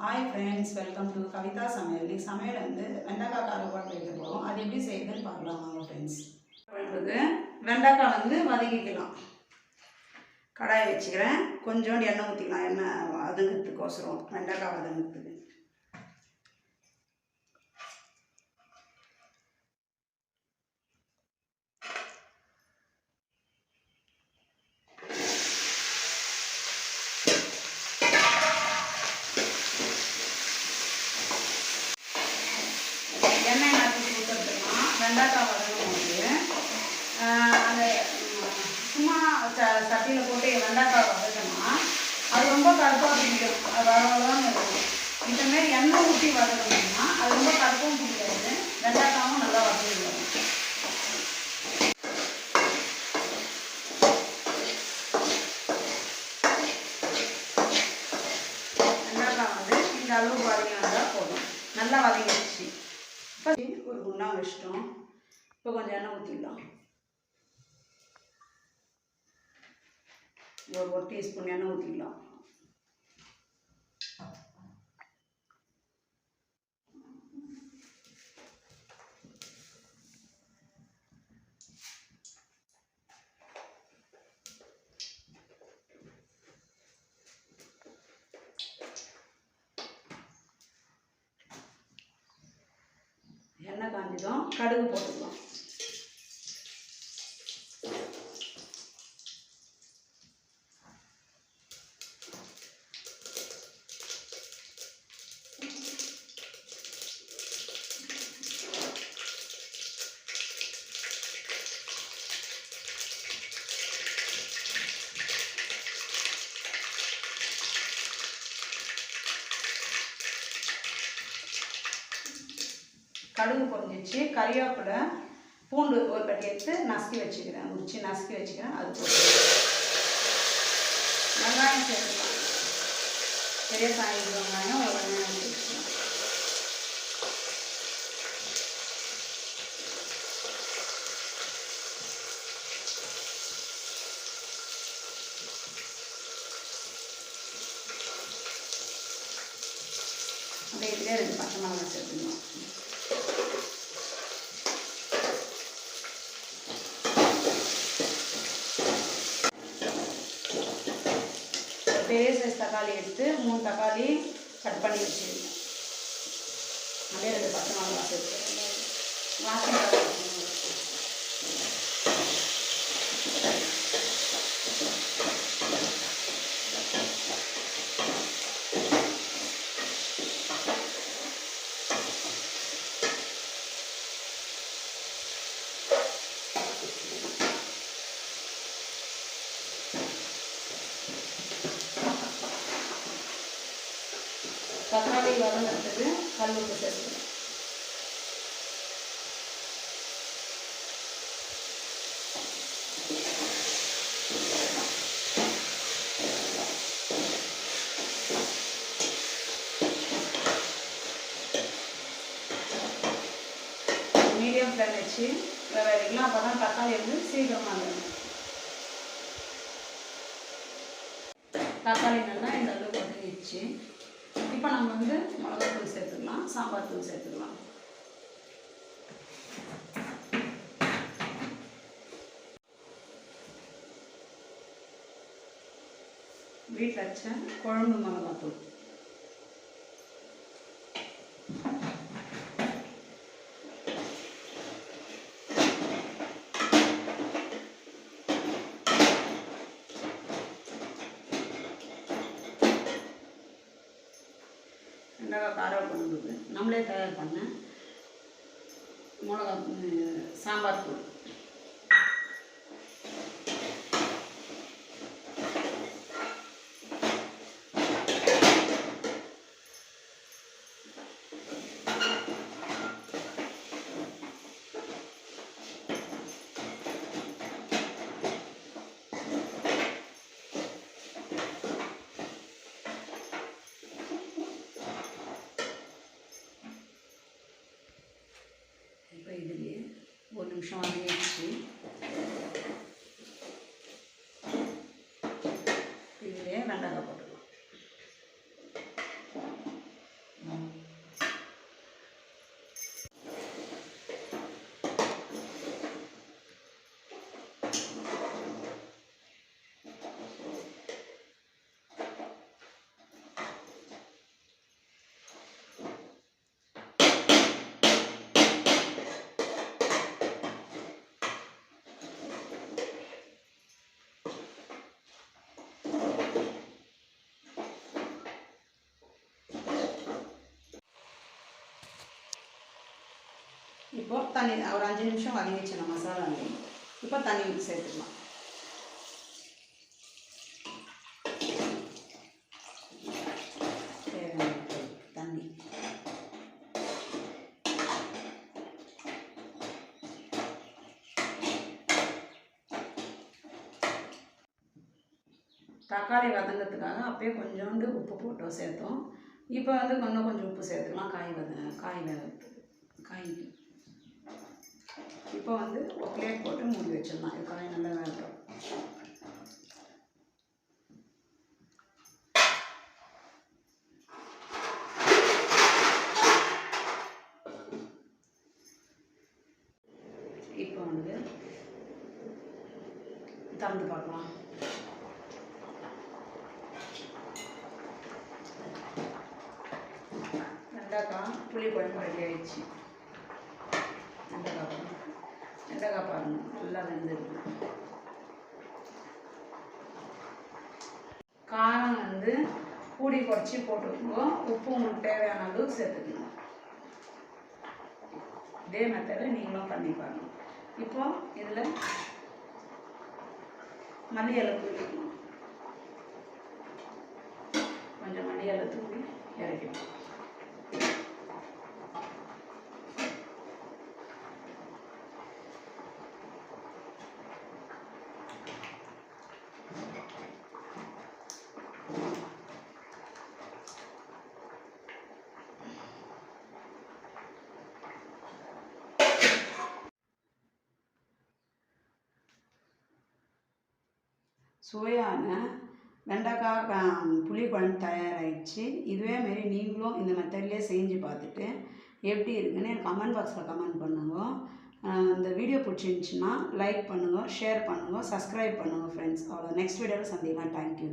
Hi friends, welcome to Kavitha சமையல். இன்னைக்கு சமையல் வந்து வெண்டைக்காய் காரக்குழம்பு வைக்க போகிறோம். அது எப்படி செய்யுதுன்னு பார்க்கலாம் வாங்க ஃப்ரெண்ட்ஸ். குழம்புக்கு வெண்டைக்காய் வந்து வதக்கிக்கலாம். கடாயை வச்சுக்கிறேன். கொஞ்சோண்டு எண்ணெய் ஊற்றிக்கலாம். எண்ணெய் வதங்கிறதுக்கோசரம், வெண்டைக்காய் வதங்கிறதுக்கு. எண்ணெய் மாற்றி ஊற்றுறதுனா வெண்டைக்காய் வதங்கும் போது அந்த சும்மா சட்டியில் போட்டு வெண்டைக்காய் வதக்கணும்னா அது ரொம்ப கருப்பாக பிடிக்கும். அது வரவதான் இருக்கும். இந்தமாரி எண்ணெய் ஊற்றி வதக்கணும்னா அது ரொம்ப கருப்பும் பிடிக்காது, வெண்டைக்காயும் நல்லா வதங்கிடும். வெண்டைக்காய் வந்து இந்த அளவுக்கு வதங்கினா போதும். நல்லா வதங்கிடுச்சு. இப்போ ஒரு குண்டா வச்சிட்டோம். இப்போ கொஞ்சம் எண்ணெய் ஊற்றிடலாம். ஒரு டீஸ்பூன் எண்ணெய் ஊற்றிக்கலாம். எண்ணெய் காஞ்சதும் கடுகு போட்டுக்கலாம். கடுகு பொரிஞ்சிச்சு. கறிவேப்பிலை, பூண்டு ஒரு கட்டி எடுத்து நசுக்கி வச்சுக்கிறேன். நசுக்கி வச்சுக்கிறேன். அது போட்டு வெங்காயம் சேர்த்துக்கலாம். பெரிய சாய்ந்த வெங்காயம் ஒரு வெங்காயம் வச்சுக்கலாம். அப்படியே இதுலேயே 2 பச்சை மிளகாய் சேர்த்துக்கணும். பெரிய சைஸ் தக்காளி எடுத்து 3 தக்காளி கட் பண்ணி வச்சுருக்கேன். அப்படியே 2 பச்சை மிளகாய் சேர்த்து வாசனை தக்காளி வதங்கிறதுக்கு கல் உப்பு சேர்த்துக்கணும். மீடியம் ஃப்ளேம் வச்சு வைக்கலாம். அப்போ தான் தக்காளி வந்து சீக்கிரமாக இருக்கும். தக்காளி நல்லா இந்த அளவுக்கு வதங்கிடுச்சு. இப்போ நம்ம வந்து மிளகாத்தூள் சேர்த்துக்கலாம், சாம்பார் தூள் சேர்த்துக்கலாம். வீட்டில் வச்ச குழம்பு மிளகாத்தூள், வெண்டைக்காய் காரம் குழம்புக்கு நம்மளே தயார் பண்ண மிளகா சாம்பார் தூள். இப்போ இதுலேயே 1 நிமிஷம் வதங்கிடுச்சு. இதுலேயே வெண்டைக்காய் போட்டுக்கலாம். இப்போது தண்ணி ஒரு 5 நிமிஷம் வதங்கிச்சு நம்ம மசாலாலே. இப்போ தண்ணி ஊற்றி சேர்த்துக்கலாம். தேவையான தண்ணி. தக்காளி வதங்கிறதுக்காக அப்பயே கொஞ்சோண்டு உப்பு போட்டு சேர்த்தோம். இப்போ வந்து இன்னும் கொஞ்சம் உப்பு சேர்த்துக்கலாம் காய் வேகிறதுக்கு காய்க்கு. இப்போ வந்து ஒரு பிளேட் போட்டு மூடி வச்சிடலாம். இது காய் நல்லா வேகட்டும். இப்போ வந்து திறந்து பார்க்கலாம். வெண்டைக்காய் புளி குழம்பு ரெடி ஆயிடுச்சு. வெண்டைக்காய் பாருங்கள் நல்லா வெந்துருக்கு. காரம் வந்து கூடி குறைச்சி போட்டுக்கோங்க. உப்பு உங்களுக்கு தேவையான அளவுக்கு சேர்த்துக்கணும். இதே மெத்தடில் நீங்களும் பண்ணி பாருங்க. இப்போ இதில் மல்லி இலை தூக்கிக்கணும். கொஞ்சம் மல்லி இலை தூக்கி இறக்கிடும். சுவையான வெண்டைக்காய் புளி குழம்பு தயாராகிடுச்சு. இதுவே மாரி நீங்களும் இந்த மெத்தட்லேயே செஞ்சு பார்த்துட்டு எப்படி இருக்குன்னு எனக்கு கமெண்ட் பாக்ஸில் கமெண்ட் பண்ணுங்க. இந்த வீடியோ பிடிச்சிருந்துச்சின்னா லைக் பண்ணுங்கள், ஷேர் பண்ணுங்கள், சப்ஸ்கிரைப் பண்ணுங்கள் ஃப்ரெண்ட்ஸ். அவ்வளோ நெக்ஸ்ட் வீடியோவில் சந்திக்கலாம். தேங்க்யூ.